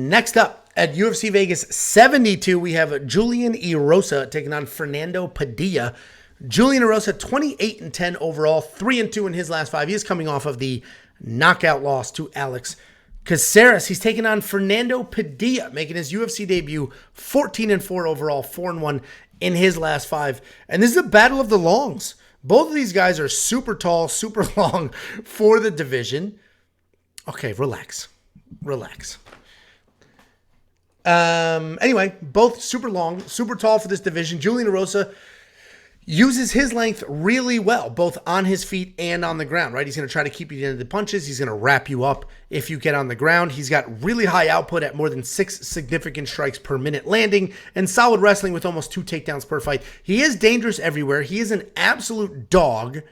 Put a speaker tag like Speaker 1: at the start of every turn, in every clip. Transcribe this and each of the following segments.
Speaker 1: Next up at UFC Vegas 72, we have Julian Erosa taking on Fernando Padilla. Julian Erosa, 28-10 overall, 3-2 in his last 5. He is coming off of the knockout loss to Alex Caceres. He's taking on Fernando Padilla, making his UFC debut, 14-4 overall, 4-1 in his last 5. And this is a battle of the longs. Both of these guys are super tall, super long for the division. Okay, relax. Anyway, both super long, super tall for this division. Julian Erosa uses his length really well, both on his feet and on the ground, right? He's going to try to keep you into the punches. He's going to wrap you up if you get on the ground. He's got really high output at more than 6 significant strikes per minute landing and solid wrestling with almost 2 takedowns per fight. He is dangerous everywhere. He is an absolute dog.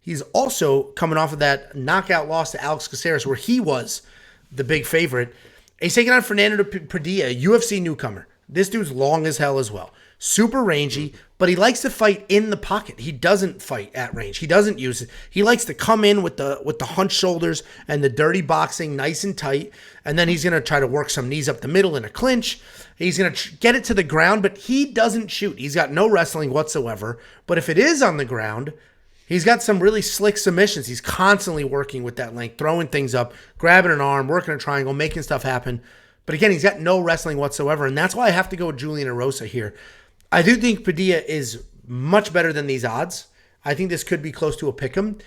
Speaker 1: He's also coming off of that knockout loss to Alex Caceres where he was the big favorite. He's taking on Fernando Padilla, a UFC newcomer. This dude's long as hell as well. Super rangy, but he likes to fight in the pocket. He doesn't fight at range. He doesn't use it. He likes to come in with the hunched shoulders and the dirty boxing nice and tight, and then he's going to try to work some knees up the middle in a clinch. He's going to get it to the ground, but he doesn't shoot. He's got no wrestling whatsoever, but if it is on the ground, he's got some really slick submissions. He's constantly working with that length, throwing things up, grabbing an arm, working a triangle, making stuff happen. But again, he's got no wrestling whatsoever, and that's why I have to go with Julian Erosa here. I do think Padilla is much better than these odds. I think this could be close to a pick'em.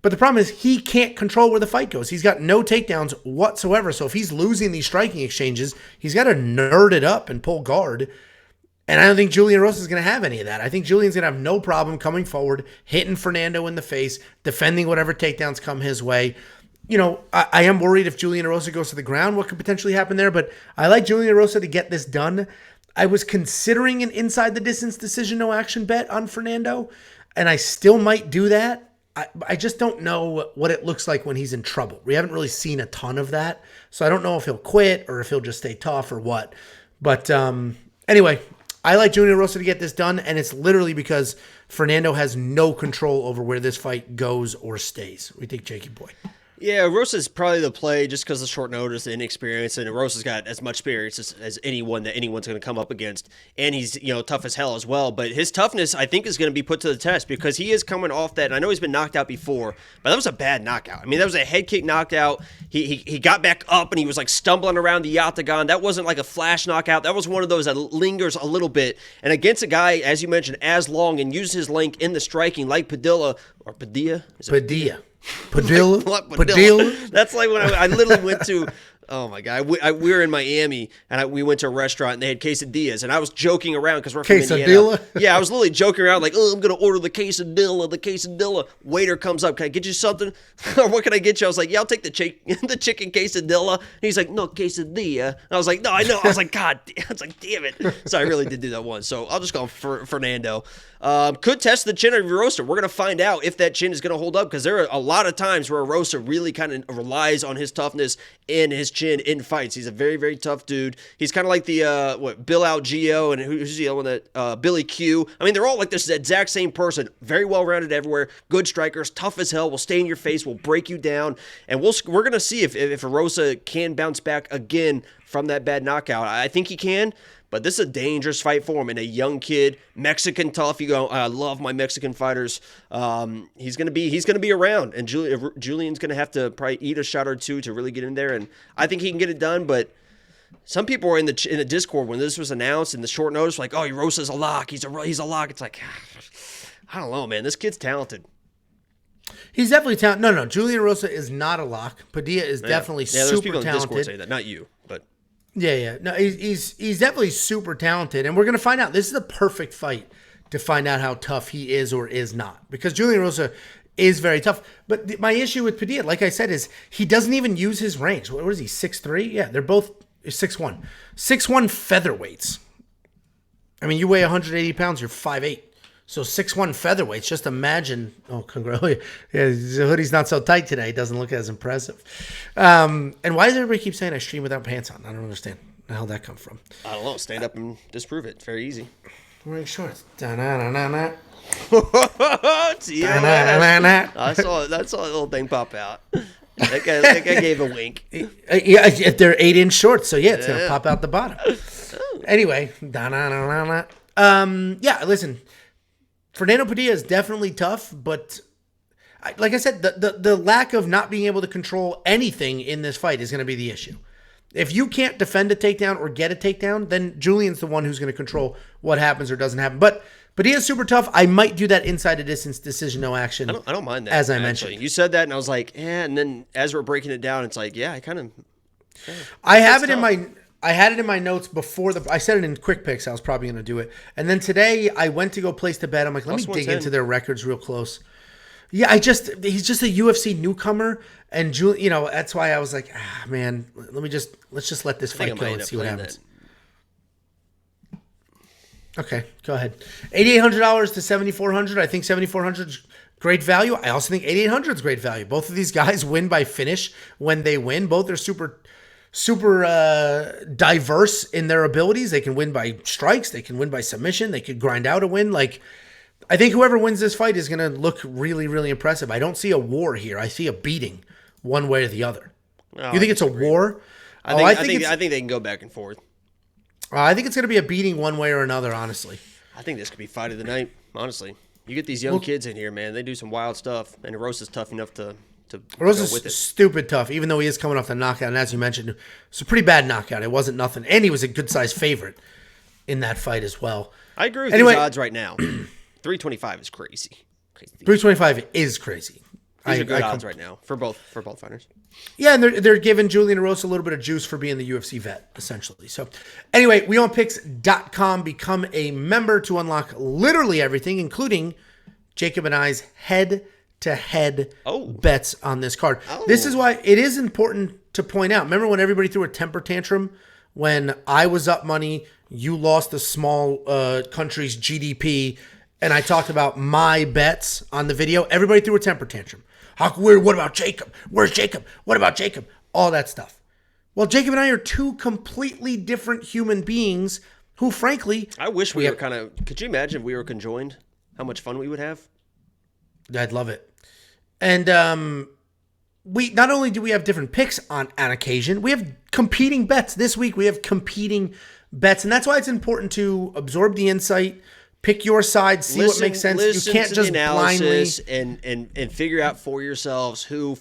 Speaker 1: But the problem is he can't control where the fight goes. He's got no takedowns whatsoever. So if he's losing these striking exchanges, he's got to nerd it up and pull guard. And I don't think Julian Erosa is going to have any of that. I think Julian's going to have no problem coming forward, hitting Fernando in the face, defending whatever takedowns come his way. You know, I am worried if Julian Erosa goes to the ground, what could potentially happen there. But I like Julian Erosa to get this done. I was considering an inside the distance decision, no action bet on Fernando, and I still might do that. I just don't know what it looks like when he's in trouble. We haven't really seen a ton of that, so I don't know if he'll quit or if he'll just stay tough or what. But anyway, I like Julian Erosa to get this done, and it's literally because Fernando has no control over where this fight goes or stays. We think Jakey boy.
Speaker 2: Yeah, Rosa's probably the play just because of short notice and inexperience, and Rosa's got as much experience as anyone that anyone's going to come up against, and he's tough as hell as well. But his toughness, I think, is going to be put to the test because he is coming off that. And I know he's been knocked out before, but that was a bad knockout. I mean, that was a head kick knockout. He got back up and he was like stumbling around the octagon. That wasn't like a flash knockout. That was one of those that lingers a little bit. And against a guy, as you mentioned, as long and uses his length in the striking like Padilla or Padilla. Padilla. That's like when I literally went to, oh my God, we were in Miami and we went to a restaurant and they had quesadillas and I was joking around because we're from Indiana. Yeah, I was literally joking around like, oh, I'm going to order the quesadilla. Waiter comes up, can I get you something? Or what can I get you? I was like, yeah, I'll take the chicken quesadilla. And he's like, no, quesadilla. And I was like, no, I know. I was like, God, I was like, damn it. So I really did do that once. So I'll just go for Fernando. Could test the chin of Erosa. We're going to find out if that chin is going to hold up because there are a lot of times where Erosa really kind of relies on his toughness and his chin in fights. He's a very, very tough dude. He's kind of like the, Bill Algeo and who's the other one that, Billy Q. I mean, they're all like this exact same person. Very well-rounded everywhere. Good strikers. Tough as hell. Will stay in your face. Will break you down. And we're going to see if Erosa can bounce back again from that bad knockout. I think he can. But this is a dangerous fight for him, and a young kid, Mexican tough. You go, I love my Mexican fighters. He's gonna be around, and Julian's gonna have to probably eat a shot or two to really get in there. And I think he can get it done. But some people were in the Discord when this was announced in the short notice, like, oh, Rosa's a lock. He's a lock. It's like, I don't know, man. This kid's talented.
Speaker 1: He's definitely talented. No, Julian Erosa is not a lock. Padilla is definitely super
Speaker 2: there's people
Speaker 1: talented.
Speaker 2: In Discord saying that, not you, but.
Speaker 1: Yeah. No, he's definitely super talented, and we're going to find out. This is the perfect fight to find out how tough he is or is not, because Julian Erosa is very tough. But my issue with Padilla, like I said, is he doesn't even use his range. What is he, 6'3"? Yeah, they're both 6'1". 6'1" featherweights. I mean, you weigh 180 pounds, you're 5'8". So 6'1" featherweights, just imagine. Oh, congratulations. Yeah, the hoodie's not so tight today. It doesn't look as impressive. And why does everybody keep saying I stream without pants on? I don't understand. Where the hell that come from?
Speaker 2: I don't know. Stand up and disprove it. It's very easy.
Speaker 1: Wearing shorts.
Speaker 2: I saw that little thing pop out. That guy gave a wink.
Speaker 1: Yeah, they're 8-inch shorts, so yeah, it's gonna pop out the bottom. Anyway, yeah. Listen, Fernando Padilla is definitely tough, but like I said, the lack of not being able to control anything in this fight is going to be the issue. If you can't defend a takedown or get a takedown, then Julian's the one who's going to control what happens or doesn't happen. But Padilla's super tough. I might do that inside a distance decision, no action.
Speaker 2: I don't mind that.
Speaker 1: As I mentioned,
Speaker 2: you said that, and I was like, yeah. And then as we're breaking it down, it's like, yeah, I kind of.
Speaker 1: I have it tough. I had it in my notes before I said it in quick picks. I was probably going to do it, and then today I went to go place the bet. I'm like, let me dig into their records real close. Yeah, he's just a UFC newcomer, and that's why I was like, man, let's just let this fight go and see what happens. Okay, go ahead. $8,800 to $7,400. I think $7,400 is great value. I also think $8,800 is great value. Both of these guys win by finish when they win. Both are super diverse in their abilities. They can win by strikes. They can win by submission. They could grind out a win. Like, I think whoever wins this fight is going to look really, really impressive. I don't see a war here. I see a beating one way or the other. Oh, you think it's a war?
Speaker 2: I think they can go back and forth.
Speaker 1: I think it's going to be a beating one way or another, honestly.
Speaker 2: I think this could be fight of the night, honestly. You get these young kids in here, man. They do some wild stuff, and Erosa's tough enough to
Speaker 1: Erosa's go with it. Stupid tough, even though he is coming off the knockout. And as you mentioned, it's a pretty bad knockout. It wasn't nothing. And he was a good-sized favorite in that fight as well.
Speaker 2: I agree with these odds right now. 325 is crazy.
Speaker 1: 325 is crazy.
Speaker 2: These are good odds right now for both fighters.
Speaker 1: Yeah, and they're giving Julian Erosa a little bit of juice for being the UFC vet, essentially. So, anyway, weonpicks.com. Become a member to unlock literally everything, including Jacob and I's head-to-head bets on this card. This is why it is important to point out. Remember when everybody threw a temper tantrum when I was up money, you lost the small country's GDP, and I talked about my bets on the video? Everybody threw a temper tantrum. How weird? What about Jacob? Where's Jacob? What about Jacob? All that stuff. Well, Jacob and I are two completely different human beings who, frankly...
Speaker 2: I wish we were kind of... Could you imagine if we were conjoined? How much fun we would have?
Speaker 1: I'd love it. And we not only do we have different picks on occasion, we have competing bets. This week we have competing bets, and that's why it's important to absorb the insight, pick your side, see what makes sense. You can't just blindly
Speaker 2: and figure out for yourselves who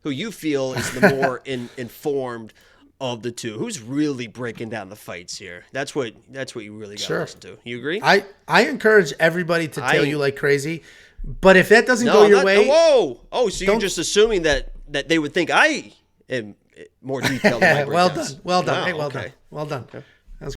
Speaker 2: you feel is the more informed of the two. Who's really breaking down the fights here? That's what you really got to listen to. You agree?
Speaker 1: I encourage everybody to tell you like crazy, but if that doesn't go your way,
Speaker 2: so you're just assuming that they would think I am more detailed. In my
Speaker 1: well done. Wow, hey, well done.